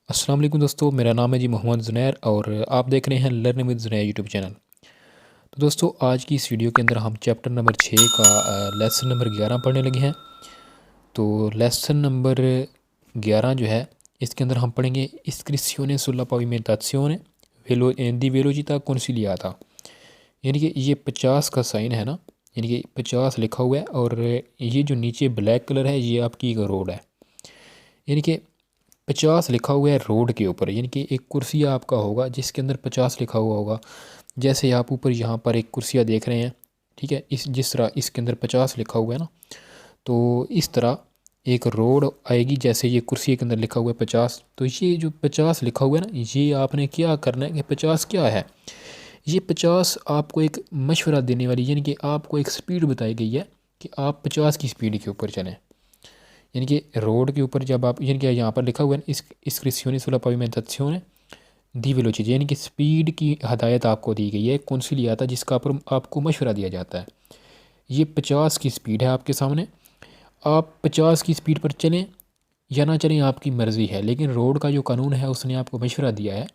अस्सलाम वालेकुम दोस्तों, मेरा नाम है जी मोहम्मद ज़ुनैर और आप देख रहे हैं learn with Zunair YouTube channel. तो दोस्तों, आज की इस वीडियो के अंदर हम चैप्टर नंबर 6 का लेसन नंबर 11 पढ़ने लगे हैं। तो लेसन नंबर 11 जो है, इसके अंदर हम पढ़ेंगे इस्क्रिप्शियोने सुlla pavimentazione di velocità consigliata। यानी कि ये 50 का साइन है ना, यानी कि 50 लिखा हुआ है और ये जो नीचे ब्लैक कलर है ये आपकी एक रोड है। यानी कि 50 लिखा हुआ है रोड के ऊपर, यानी कि एक कुर्सिया आपका होगा जिसके अंदर 50 लिखा हुआ होगा। जैसे आप ऊपर यहाँ पर एक कुर्सिया देख रहे हैं, ठीक है, इस जिस तरह इसके अंदर 50 लिखा हुआ है ना, तो इस तरह एक रोड आएगी। जैसे ये कुर्सी के अंदर लिखा हुआ है 50, तो ये जो 50 लिखा हुआ है ना, ये आपने क्या करना है कि 50 क्या है, ये 50 आपको एक मशवरा देने वाली, यानी कि आपको एक स्पीड बताई गई है कि आप 50 की स्पीड के ऊपर चलें। यानी कि रोड के ऊपर जब आप, यानी कि यहाँ पर लिखा हुआ है इस इस्क्रिप्शियोने सुlla pavimentazione दी वेलोसिटी, यानी कि स्पीड की हदायत आपको दी गई है, कौन सी लिया था जिसका पर आपको मशवरा दिया जाता है। ये 50 की स्पीड है आपके सामने, आप 50 की स्पीड पर चलें या ना चलें आपकी मर्ज़ी है, लेकिन रोड का जो कानून है उसने आपको मशवरा दिया है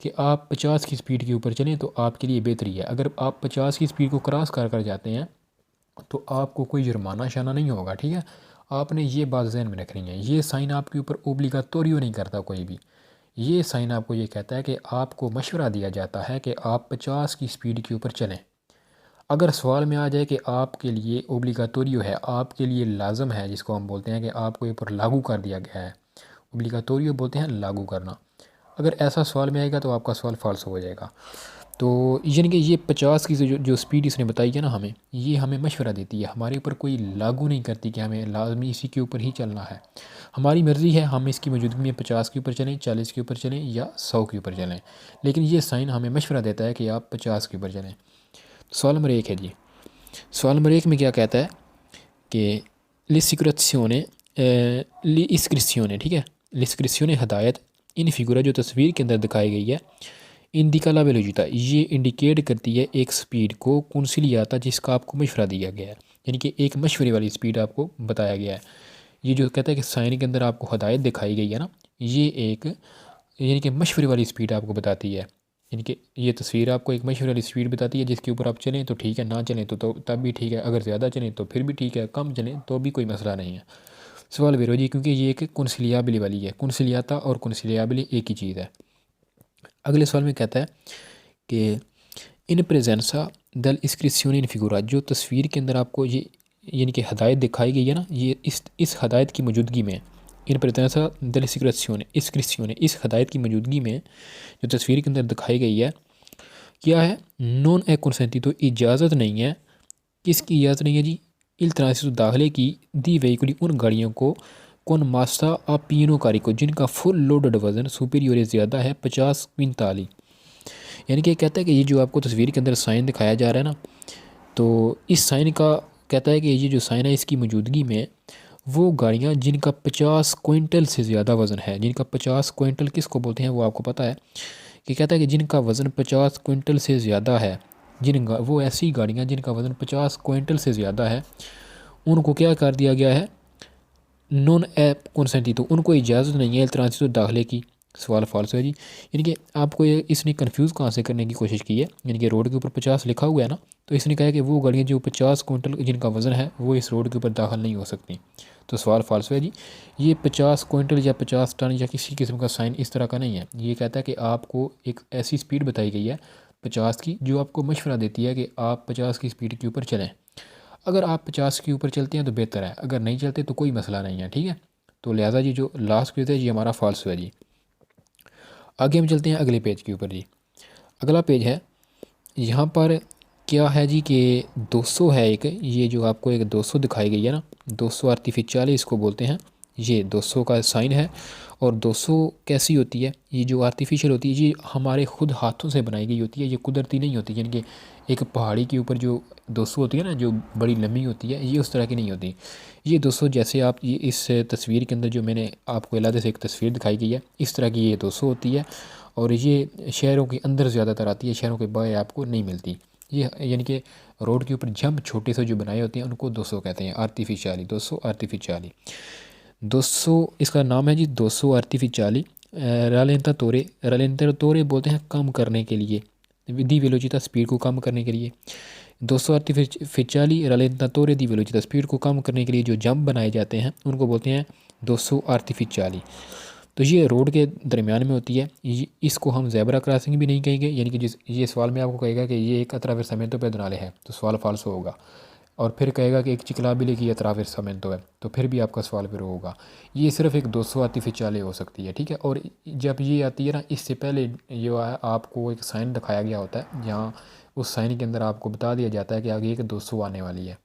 कि आप 50 की स्पीड के ऊपर चलें तो आपके लिए बेहतरी है। अगर आप 50 की स्पीड को क्रॉस कर कर जाते हैं तो आपको कोई जुर्माना शाना नहीं होगा, ठीक है। आपने ये बात ज़हन में रखनी है। ये साइन आपके ऊपर ओब्लिगातोरियो नहीं करता कोई भी। ये साइन आपको ये कहता है कि आपको मशवरा दिया जाता है कि आप 50 की स्पीड के ऊपर चलें। अगर सवाल में आ जाए कि आपके लिए ओब्लिगातोरियो है, आपके लिए लाजम है, जिसको हम बोलते हैं कि आपको ऊपर लागू कर दिया गया है, ओब्लिगातोरियो बोलते हैं लागू करना। अगर ऐसा सवाल में आएगा तो आपका सवाल फॉल्स हो जाएगा। तो यानी कि ये 50 की जो स्पीड इसने बताई है ना हमें, ये हमें मशवरा देती है, हमारे ऊपर कोई लागू नहीं करती कि हमें लाजमी इसी के ऊपर ही चलना है। हमारी मर्ज़ी है, हम इसकी मौजूदगी में 50 के ऊपर चलें, 40 के ऊपर चलें या 100 के ऊपर चलें, लेकिन ये साइन हमें मशवरा देता है कि आप 50 के ऊपर चलें। सवाल नंबर 1 है जी। सवाल नंबर 1 में क्या कहता है कि लिस्क्रिप्शियोने लिस्क्रिप्शियोने, ठीक है, लिस्क्रिप्शियोने हदायत इन फिगुरा जो तस्वीर के अंदर दिखाई गई है, इंडिका ला वेलोसिटी, ये इंडिकेट करती है एक स्पीड को कंसिलियाता जिसका आपको मशवरा दिया गया है, यानी कि एक मशवरे वाली स्पीड आपको बताया गया है। ये जो कहता है कि साइन के अंदर आपको हदायत दिखाई गई है ना, ये एक यानी कि मशवरे वाली स्पीड आपको बताती है। यानी कि ये तस्वीर आपको एक मशवरे वाली स्पीड बताती है जिसके ऊपर आप चलें तो ठीक है, ना चलें तो तब भी ठीक है, अगर ज़्यादा चलें तो फिर भी ठीक है, कम चलें तो भी कोई मसला नहीं है। सवाल बेरो जी, क्योंकि ये एक कंसिलियाबिली वाली है, कंसिलियाता और कंसिलियाबिली एक ही चीज़ है। अगले सवाल में कहता है कि इन प्रेजेंसा दल इस्क्रिप्शियोने इन फिगुरा, जो तस्वीर के अंदर आपको ये यानी कि हदायत दिखाई गई है ना, ये इस हदायत की मौजूदगी में, इन प्रेजेंसा दल इस्क्रिप्शियोने इस हदायत की मौजूदगी में जो तस्वीर के अंदर दिखाई गई है, क्या है, नॉन ए कंसेंटी, तो इजाज़त नहीं है। किसकी इजाज़त नहीं है जी? इल ट्रांसिट दाखिले की दी वेहिकुली, उन गाड़ियों को, कौन मास्ता आप पीनो कारी को, जिनका फुल लोडेड वज़न सुपीरियर ज़्यादा है 50 क्विंटाली। यानी कि कहता है कि ये जो आपको तस्वीर के अंदर साइन दिखाया जा रहा है ना, तो इस साइन का कहता है कि ये जो साइन है इसकी मौजूदगी में वो गाड़ियाँ जिनका 50 क्विंटल से ज़्यादा वज़न है, जिनका 50 क्विंटल किसको बोलते हैं वो आपको पता है, कि कहता है कि जिनका वज़न 50 क्विंटल से ज़्यादा है, वो ऐसी गाड़ियाँ जिनका वज़न 50 क्विंटल से ज़्यादा है, उनको क्या कर दिया गया है, नॉन ऐप कंसेंटी, तो उनको इजाज़त नहीं है ट्रांसिट दाखिले की। सवाल फॉल्स है जी। यानी कि आपको ये इसने कंफ्यूज कहाँ से करने की कोशिश की है, यानी कि रोड के ऊपर 50 लिखा हुआ है ना, तो इसने कहा है कि वो गाड़ियाँ जो 50 क्विंटल जिनका वज़न है वो इस रोड के ऊपर दाखिल नहीं हो सकती। तो सवाल फॉल्स है जी। ये 50 क्विंटल या 50 टन या किसी किस्म का साइन इस तरह का नहीं है। ये कहता है कि आपको एक ऐसी स्पीड बताई गई है 50 की जो आपको मशवरा देती है कि आप 50 की स्पीड के ऊपर चलें। अगर आप 50 के ऊपर चलते हैं तो बेहतर है, अगर नहीं चलते तो कोई मसला नहीं है, ठीक है। तो लिहाजा जी जो लास्ट पेज है ये हमारा फॉल्स है जी। आगे हम चलते हैं अगले पेज के ऊपर जी। अगला पेज है, यहाँ पर क्या है जी कि 200 है एक, ये जो आपको एक 200 दिखाई गई है ना, 200 आर्टिफिशियल इसको बोलते हैं, ये 200 का साइन है। और 200 कैसी होती है, ये जो आर्टिफिशियल होती है ये हमारे खुद हाथों से बनाई गई होती है, ये कुदरती नहीं होती। यानी कि एक पहाड़ी के ऊपर जो 200 होती है ना, जो बड़ी लंबी होती है, ये उस तरह की नहीं होती। ये 200 जैसे आप ये इस तस्वीर के अंदर जो मैंने आपको अलग से एक तस्वीर दिखाई गई है, इस तरह की ये 200 होती है। और ये शहरों के अंदर ज़्यादातर आती है, शहरों के बाहर आपको नहीं मिलती। ये यानी कि रोड के ऊपर जंप छोटे से जो बनाए होते हैं उनको 200 कहते हैं, आर्टिफिशियली 200 आर्टिफिशियली 200, इसका नाम है जी 200 आर्टिफिशियली रालेंतातोरे बोलते हैं कम करने के लिए, दी वेलोचिता स्पीड को कम करने के लिए। 200 आर्टिफिशियली रालेंतातोरे दी वेलोचिता स्पीड को कम करने के लिए जो जंप बनाए जाते हैं उनको बोलते हैं 200 आर्टिफिशियली। तो ये रोड के दरमियान में होती है, इसको हम ज़ेब्रा क्रॉसिंग भी नहीं कहेंगे, यानी कि जिस ये सवाल में आपको कहेगा कि ये एक अत्रावेरसामेंतो पेदोनाले है तो सवाल फाल्स होगा, और फिर कहेगा कि एक चिकलाबिले की अत्रावेरसामेंतो है तो फिर भी आपका सवाल फिर होगा। ये सिर्फ एक 200 आर्टिफिशियली हो सकती है, ठीक है। और जब ये आती है ना, इससे पहले जो है आपको एक साइन दिखाया गया होता है, जहाँ उस साइन के अंदर आपको बता दिया जाता है कि आगे एक 200 आने वाली है।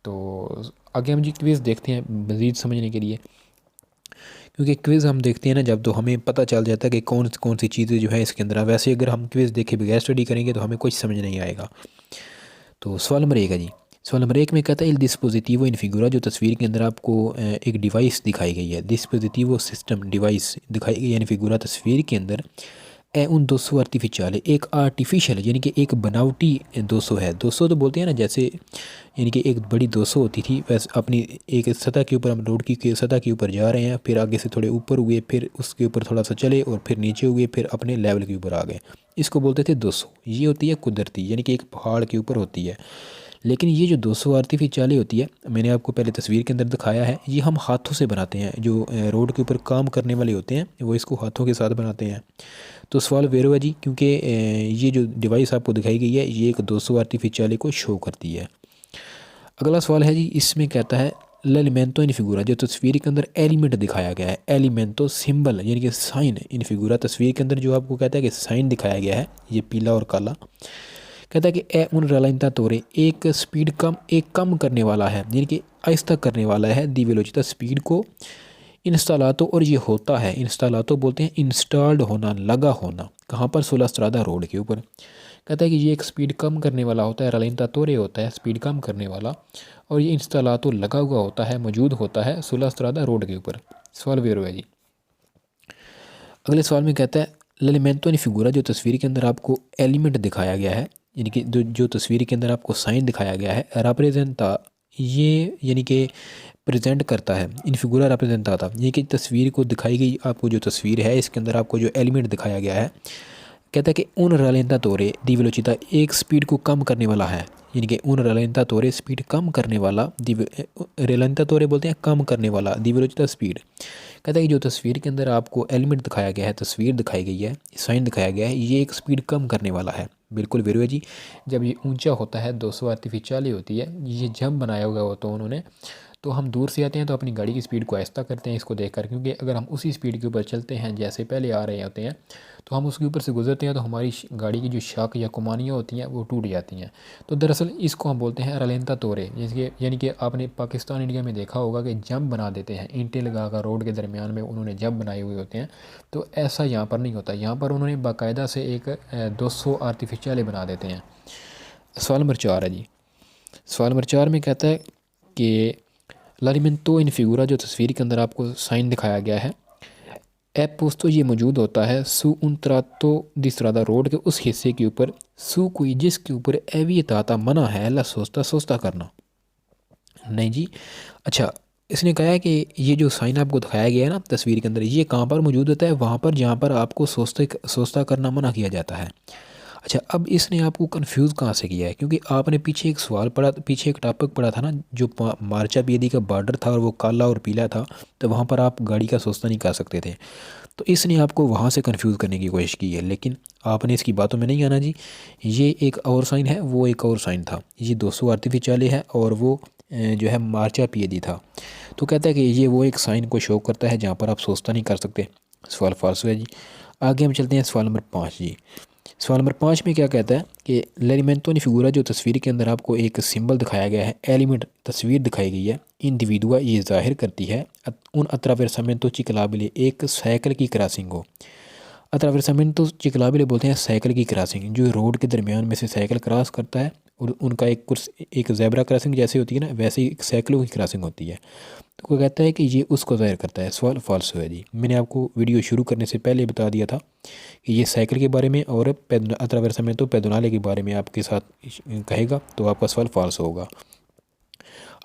तो आगे हम जी क्विज़ देखते हैं मज़ीद समझने के लिए, क्योंकि क्विज़ हम देखते हैं ना जब, तो हमें पता चल जाता है कि कौन कौन सी चीज़ें जो है इसके अंदर। वैसे अगर हम क्विज़ देखे बगैर स्टडी करेंगे तो हमें कुछ समझ नहीं आएगा। तो सवाल नंबर 1 है जी। सवाल नंबर 1 में कहता है इल डिस्पोजिटिवो इन फिगुरा, जो तस्वीर के अंदर आपको एक डिवाइस दिखाई गई है, डिस्पोजिटिवो सिस्टम डिवाइस दिखाई गई यानी फिगुरा तस्वीर के अंदर ए उन 200 आर्टिफिशियल, एक आर्टिफिशियल यानी कि एक बनावटी 200 है। 200 तो बोलते हैं ना, जैसे यानी कि एक बड़ी 200 होती थी, वैसे अपनी एक सतह के ऊपर, हम रोड की सतह के ऊपर जा रहे हैं, फिर आगे से थोड़े ऊपर हुए, फिर उसके ऊपर थोड़ा सा चले और फिर नीचे हुए, फिर अपने लेवल के ऊपर आ गए, इसको बोलते थे 200। ये होती है कुदरती, यानी कि एक पहाड़ के ऊपर होती है। लेकिन ये जो 200 आर्टिफिशियल होती है, मैंने आपको पहले तस्वीर के अंदर दिखाया है, ये हम हाथों से बनाते हैं। जो रोड के ऊपर काम करने वाले होते हैं वो इसको हाथों के साथ बनाते हैं। तो सवाल वेरो है जी, क्योंकि ये जो डिवाइस आपको दिखाई गई है ये एक 200 आर्टिफिशियल को शो करती है। अगला सवाल है जी, इसमें कहता है एलिमेंटो इन फिगूरा, जो तस्वीर के अंदर एलिमेंट दिखाया गया है, एलिमेंटो सिंबल यानी कि साइन इन फिगूरा, तस्वीर के अंदर जो आपको कहता है कि साइन दिखाया गया है, ये पीला और काला। कहता है कि ए उन रलाइंता तोरे, एक स्पीड कम करने वाला है, यानी कि आहिस्ता करने वाला है दी वेलोचिता स्पीड को, इंस्टॉलातो, और ये होता है इंस्टॉलातो बोलते हैं इंस्टॉल्ड होना, लगा होना, कहाँ पर, सुला स्ट्रादा रोड के ऊपर। कहता है कि ये एक स्पीड कम करने वाला होता है, रलाइंता तोरे होता है स्पीड कम करने वाला, और ये इंस्टॉलातो लगा हुआ होता है, मौजूद होता है सुला स्ट्रादा रोड के ऊपर। सवाल वेरो है जी। अगले सवाल में कहता है लेलिमेंटो इन फिगूरा, जो तस्वीर के अंदर आपको एलिमेंट दिखाया गया है, यानी कि जो तस्वीर के अंदर आपको साइन दिखाया गया है, रिप्रेजेंटा, ये यानी कि प्रेजेंट करता है, इन फिगूरा रिप्रेजेंटा था, ये कि तस्वीर को दिखाई गई आपको जो तस्वीर है इसके अंदर आपको जो एलिमेंट दिखाया गया है, कहता है कि उन रलेंता तोरे दी वेलोचिता, एक स्पीड को कम करने वाला है, यानी कि उन रलेंता तोरे स्पीड कम करने वाला, रेलेंता तोरे बोलते हैं कम करने वाला, दी वेलोचिता स्पीड। कहता है कि जो तस्वीर के अंदर आपको एलिमेंट दिखाया गया है, तस्वीर दिखाई गई है, साइन दिखाया गया है, ये एक स्पीड कम करने वाला है। बिल्कुल वेरो है जी। जब ये ऊंचा होता है 200 आर्टिफिशियल होती है, ये जंप बनाया हुआ होता है उन्होंने, तो हम दूर से आते हैं तो अपनी गाड़ी की स्पीड को आहिस्ता करते हैं इसको देखकर, क्योंकि अगर हम उसी स्पीड के ऊपर चलते हैं जैसे पहले आ रहे होते हैं, तो हम उसके ऊपर से गुजरते हैं तो हमारी गाड़ी की जो शाख या कुमानियाँ होती हैं वो टूट जाती हैं। तो दरअसल इसको हम बोलते हैं रलेंता तोरे, यानी कि आपने पाकिस्तान इंडिया में देखा होगा कि जंप बना देते हैं, ईंटें लगा कर रोड के दरमियान में उन्होंने जंप बनाए हुए होते हैं। तो ऐसा यहाँ पर नहीं होता, यहाँ पर उन्होंने बाकायदा से एक 200 आर्टिफिशियल बना देते हैं। सवाल नंबर 4 है जी। सवाल नंबर 4 में कहता है कि लारिमेंटो इन फिगूरा, जो तस्वीर के अंदर आपको साइन दिखाया गया है, ऐप पोस्तो, ये मौजूद होता है सू उन त्रातो दिसरादा रोड के उस हिस्से के ऊपर, सू कोई जिसके ऊपर एवियताता मना है ला सोचता सोचता करना। नहीं जी, अच्छा, इसने कहा है कि ये जो साइन आपको दिखाया गया है ना तस्वीर के अंदर, ये कहाँ पर मौजूद होता है, वहाँ पर जहाँ पर आपको सोचता करना मना किया जाता है। अच्छा, अब इसने आपको कंफ्यूज कहाँ से किया है, क्योंकि आपने पीछे एक सवाल पढ़ा, पीछे एक टॉपिक पढ़ा था ना, जो मार्चा पियदी का बॉर्डर था और वो काला और पीला था, तो वहाँ पर आप गाड़ी का सोचता नहीं कर सकते थे। तो इसने आपको वहाँ से कंफ्यूज करने की कोशिश की है, लेकिन आपने इसकी बातों में नहीं आना जी। ये एक और साइन है, वो एक और साइन था, ये 200 आर्टिफिशियल है और वो जो है मार्चा पियदी था। तो कहता है कि ये वो एक साइन को शो करता है जहाँ पर आप सोचता नहीं कर सकते। सवाल फाल्स है जी। आगे हम चलते हैं सवाल नंबर 5 जी। सवाल नंबर 5 में क्या कहता है कि लेरिमेंटो नी फिगूरा, जो तस्वीर के अंदर आपको एक सिंबल दिखाया गया है, एलिमेंट तस्वीर दिखाई गई है, इंडिविडुआ, ये जाहिर करती है उन अत्रावेरसामेंतो चिकलाबिले, एक साइकिल की क्रॉसिंग हो। अत्रावेरसामेंतो चिकलाबिले बोलते हैं साइकिल की क्रॉसिंग, जो रोड के दरमियान में से साइकिल क्रॉस करता है, और उनका एक ज़ेब्रा क्रॉसिंग जैसे होती है ना, वैसे ही एक साइकिलों की क्रॉसिंग होती है। तो वो कहता है कि ये उसको ज़ाहिर करता है। सवाल फॉल्स है जी। मैंने आपको वीडियो शुरू करने से पहले बता दिया था कि ये साइकिल के बारे में और अत्रावेरसामेंतो पेदोनाले के बारे में आपके साथ कहेगा, तो आपका सवाल फॉल्स होगा।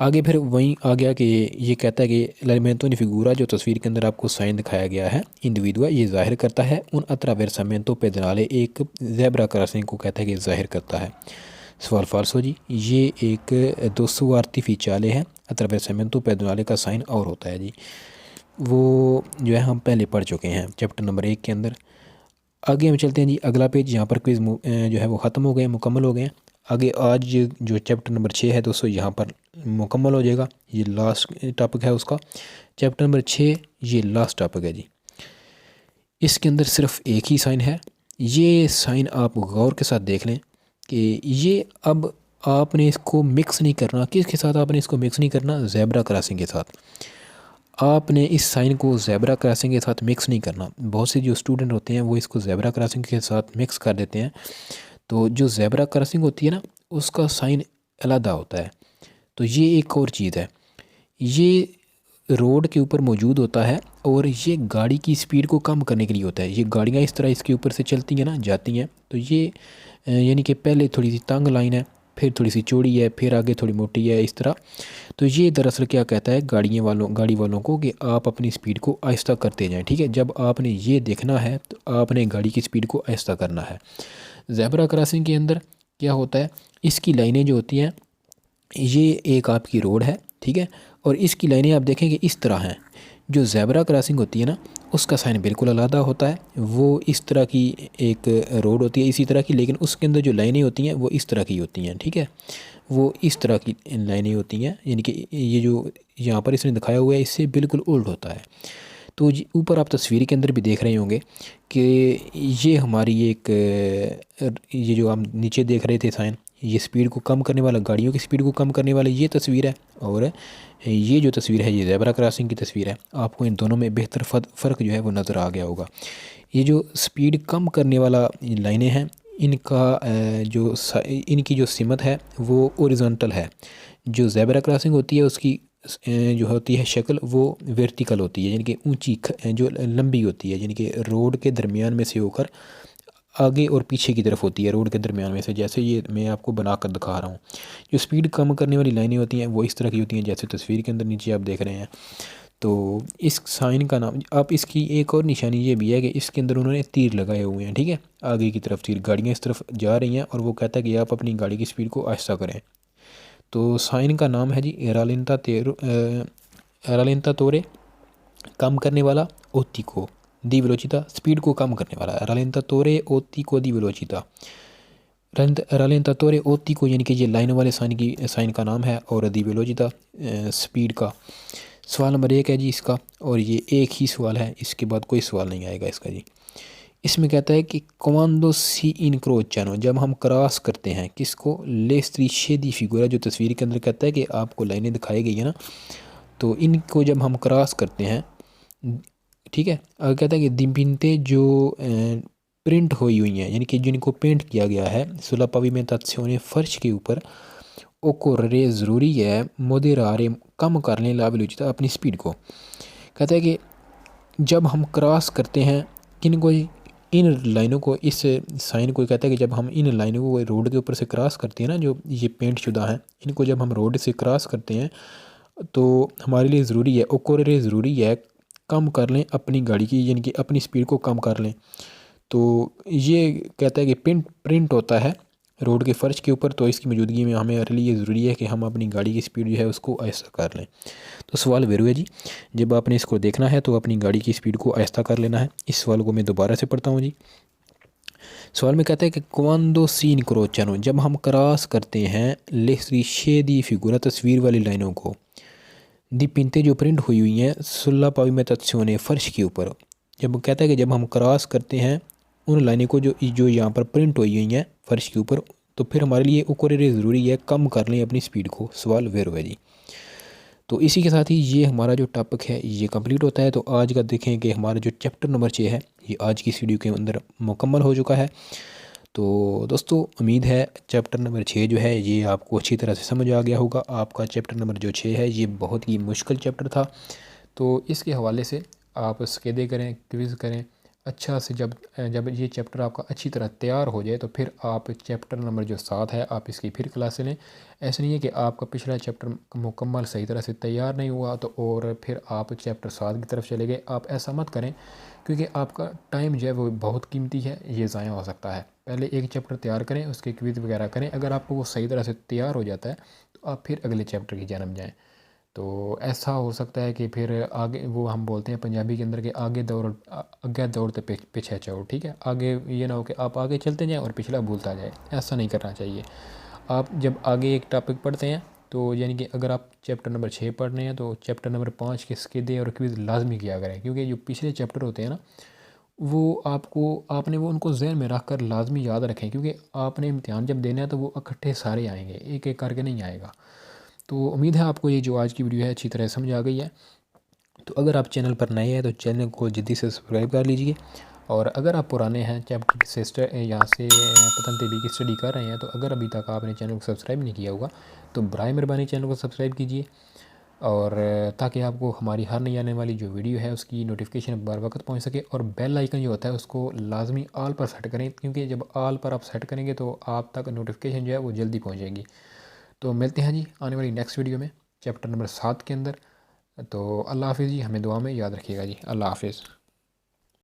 आगे फिर वहीं आ गया कि ये कहता है कि एलिमेंटो नी फिगूरा, जो तस्वीर के अंदर आपको साइन दिखाया गया है इंडिविडुआ, ये जाहिर करता है उन अत्रावेरसामेंटो पेदनाले, एक ज़ेब्रा क्रॉसिंग को कहता है कि जाहिर करता है। सवाल फाल्सो जी, ये एक 200 आर्टिफिशियले है, अत्रावेरसामेंटो पेदनाले का साइन और होता है जी। वो जो है हम पहले पढ़ चुके हैं चैप्टर नंबर 1 के अंदर। आगे हम चलते हैं जी, अगला पेज। यहाँ पर क्विज़ जो है वो ख़त्म हो गए, मुकम्मल हो गए हैं। आगे आज जो चैप्टर नंबर 6 है दोस्तों, यहाँ पर मुकम्मल हो जाएगा। ये लास्ट टॉपिक है उसका, चैप्टर नंबर 6, ये लास्ट टॉपिक है जी। इसके अंदर सिर्फ एक ही साइन है। ये साइन आप गौर के साथ देख लें कि ये अब आपने इसको मिक्स नहीं करना। किसके साथ आपने इसको मिक्स नहीं करना? ज़ेब्रा क्रॉसिंग के साथ। आपने इस साइन को ज़ेब्रा क्रॉसिंग के साथ मिक्स नहीं करना। बहुत से जो स्टूडेंट होते हैं वो इसको ज़ेब्रा क्रॉसिंग के साथ मिक्स कर देते हैं। तो जो ज़ेब्रा क्रॉसिंग होती है ना, उसका साइन अलग होता है। तो ये एक और चीज़ है, ये रोड के ऊपर मौजूद होता है और ये गाड़ी की स्पीड को कम करने के लिए होता है। ये गाड़ियाँ इस तरह इसके ऊपर से चलती हैं ना, जाती हैं। तो ये यानी कि पहले थोड़ी सी तंग लाइन है, फिर थोड़ी सी चौड़ी है, फिर आगे थोड़ी मोटी है, इस तरह। तो ये दरअसल क्या कहता है गाड़ी वालों को कि आप अपनी स्पीड को आहिस्ता करते जाएं। ठीक है, जब आपने ये देखना है तो आपने गाड़ी की स्पीड को आहिस्ता करना है। ज़ेब्रा क्रॉसिंग के अंदर क्या होता है, इसकी लाइनें जो होती हैं, ये एक आपकी रोड है, ठीक है, और इसकी लाइनें आप देखेंगे इस तरह हैं। जो ज़ेब्रा क्रॉसिंग होती है ना, उसका साइन बिल्कुल अलग होता है। वो इस तरह की एक रोड होती है इसी तरह की, लेकिन उसके अंदर जो लाइनें होती हैं वो इस तरह की होती हैं। ठीक है, वो इस तरह की लाइनें होती हैं, यानी कि ये जो यहाँ पर इसने दिखाया हुआ है इससे बिल्कुल उल्ट होता है। तो ऊपर आप तस्वीर के अंदर भी देख रहे होंगे कि ये हमारी एक ये जो आप नीचे देख रहे थे साइन, ये स्पीड को कम करने वाला, गाड़ियों की स्पीड को कम करने वाला ये तस्वीर है। और ये जो तस्वीर है ये ज़ेब्रा क्रॉसिंग की तस्वीर है। आपको इन दोनों में बेहतर फ़र्क जो है वो नज़र आ गया होगा। ये जो स्पीड कम करने वाला लाइनें हैं, इनका इनकी जो सिमत है वो ओरिजेंटल है। जो ज़ेब्रा क्रॉसिंग होती है उसकी जो होती है शक्ल वो वर्टिकल होती है, यानी कि ऊंची जो लंबी होती है, यानी कि रोड के दरमियान में से होकर आगे और पीछे की तरफ होती है, रोड के दरमियान में से। जैसे ये मैं आपको बना कर दिखा रहा हूँ। जो स्पीड कम करने वाली लाइनें होती हैं वो इस तरह की होती हैं, जैसे तस्वीर के अंदर नीचे आप देख रहे हैं। तो इस साइन का नाम, आप इसकी एक और निशानी ये भी है कि इसके अंदर उन्होंने तीर लगाए हुए हैं। ठीक है, आगे की तरफ तीर, गाड़ियाँ इस तरफ जा रही हैं और वो कहता है कि आप अपनी गाड़ी की स्पीड को आहिस्ता करें। तो साइन का नाम है जी एरालिनता तोरे, कम करने वाला, ओतिको दी वेलोचिता, स्पीड को कम करने वाला। एरालिनता तोरे ओतिको दी वेलोचिता, एरालिनता तोरे ओतिको, यानी कि ये लाइनों वाले साइन का नाम है, और दी वेलोचिता स्पीड का। सवाल नंबर 1 है जी इसका, और ये एक ही सवाल है, इसके बाद कोई सवाल नहीं आएगा इसका जी। इसमें कहता है कि कमांडो सी इनक्रोचानो, जब हम क्रॉस करते हैं किसको, लेस्ट्रीशेदी फिगुरा, जो तस्वीर के अंदर कहता है कि आपको लाइनें दिखाई गई है ना, तो इनको जब हम क्रॉस करते हैं, ठीक है, अगर कहता है कि दिपिनते जो प्रिंट हुई हैं, यानी कि जिनको पेंट किया गया है सुला पाविमेंटाzione, फर्श के ऊपर, ओकोरे ज़रूरी है मोदेरारे, कम कर लें ला वेलोचिता, अपनी स्पीड को। कहता है कि जब हम क्रॉस करते हैं किन को, इन लाइनों को, इस साइन को कहता है कि जब हम इन लाइनों को रोड के ऊपर से क्रॉस करते हैं ना, जो ये पेंट शुदा हैं, इनको जब हम रोड से क्रॉस करते हैं तो हमारे लिए ज़रूरी है, ओकोरे ज़रूरी है कम कर लें अपनी गाड़ी की, यानी कि अपनी स्पीड को कम कर लें। तो ये कहता है कि प्रिंट होता है रोड के फ़र्श के ऊपर, तो इसकी मौजूदगी में हमारे लिए ज़रूरी है कि हम अपनी गाड़ी की स्पीड जो है उसको आहिस्ता कर लें। तो सवाल वेरू है जी, जब आपने इसको देखना है तो अपनी गाड़ी की स्पीड को आहिस्ता कर लेना है। इस सवाल को मैं दोबारा से पढ़ता हूँ जी। सवाल में कहता है कि क्वांडो सी इनक्रोचानो, जब हम क्रॉस करते हैं लेस्ट्रीशेदी फिगुरा, तस्वीर वाली लाइनों को, दी पिंते जो प्रिंट हुई हैं सुल्ला पाविमेंटाzione, फर्श के ऊपर। जब कहता है कि जब हम क्रॉस करते हैं उन लाइनों को जो यहाँ पर प्रिंट हुई हैं फर्श के ऊपर, तो फिर हमारे लिए ओकोरे ज़रूरी है कम कर लें अपनी स्पीड को। सवाल वेरो है जी। तो इसी के साथ ही ये हमारा जो टॉपिक है ये कंप्लीट होता है। तो आज का देखें कि हमारा जो चैप्टर नंबर 6 है ये आज की इस वीडियो के अंदर मुकम्मल हो चुका है। तो दोस्तों उम्मीद है चैप्टर नंबर 6 जो है ये आपको अच्छी तरह से समझ आ गया होगा। आपका चैप्टर नंबर जो 6 है ये बहुत ही मुश्किल चैप्टर था, तो इसके हवाले से आप स्केदे करें, क्विज़ करें, अच्छा से जब जब ये चैप्टर आपका अच्छी तरह तैयार हो जाए तो फिर आप चैप्टर नंबर जो 7 है आप इसकी फिर क्लासें लें। ऐसा नहीं है कि आपका पिछला चैप्टर मुकम्मल सही तरह से तैयार नहीं हुआ तो और फिर आप चैप्टर 7 की तरफ चले गए। आप ऐसा मत करें, क्योंकि आपका टाइम जो है वो बहुत कीमती है, ये ज़ाया हो सकता है। पहले एक चैप्टर तैयार करें, उसके क्विज़ वगैरह करें, अगर आपको वो सही तरह से तैयार हो जाता है तो आप फिर अगले चैप्टर की जानब जाएँ। तो ऐसा हो सकता है कि फिर आगे, वो हम बोलते हैं पंजाबी के अंदर कि आगे दौड़ते पीछे चलो, ठीक है। आगे ये ना हो कि आप आगे चलते जाएं और पिछला भूलता जाए, ऐसा नहीं करना चाहिए। आप जब आगे एक टॉपिक पढ़ते हैं तो यानी कि अगर आप चैप्टर नंबर 6 पढ़ रहे हैं तो चैप्टर नंबर 5 के स्किदे और क्विज़ लाजमी किया करें, क्योंकि जो पिछले चैप्टर होते हैं ना वो आपने वो उनको जहन में रख कर लाजमी याद रखें, क्योंकि आपने इम्तिहान जब देना है तो वो इकट्ठे सारे आएंगे, एक एक करके नहीं आएगा। तो उम्मीद है आपको ये जो आज की वीडियो है अच्छी तरह समझ आ गई है। तो अगर आप चैनल पर नए हैं तो चैनल को जल्दी से सब्सक्राइब कर लीजिए, और अगर आप पुराने हैं चैप्टर की सिस्टर यहाँ से पतन तेबी की स्टडी कर रहे हैं तो अगर अभी तक आपने चैनल को सब्सक्राइब नहीं किया होगा तो बराए मेहरबानी चैनल को सब्सक्राइब कीजिए, और ताकि आपको हमारी हर नई आने वाली जो वीडियो है उसकी नोटिफिकेशन बर वक्त पहुँच सके। और बेल आइकन जो होता है उसको लाजमी ऑल पर सेट करें, क्योंकि जब ऑल पर आप सेट करेंगे तो आप तक नोटिफिकेशन जो है वो जल्दी पहुँचेगी। तो मिलते हैं जी आने वाली नेक्स्ट वीडियो में चैप्टर नंबर 7 के अंदर। तो अल्लाह हाफिज़ जी, हमें दुआ में याद रखिएगा जी। अल्लाह हाफिज़।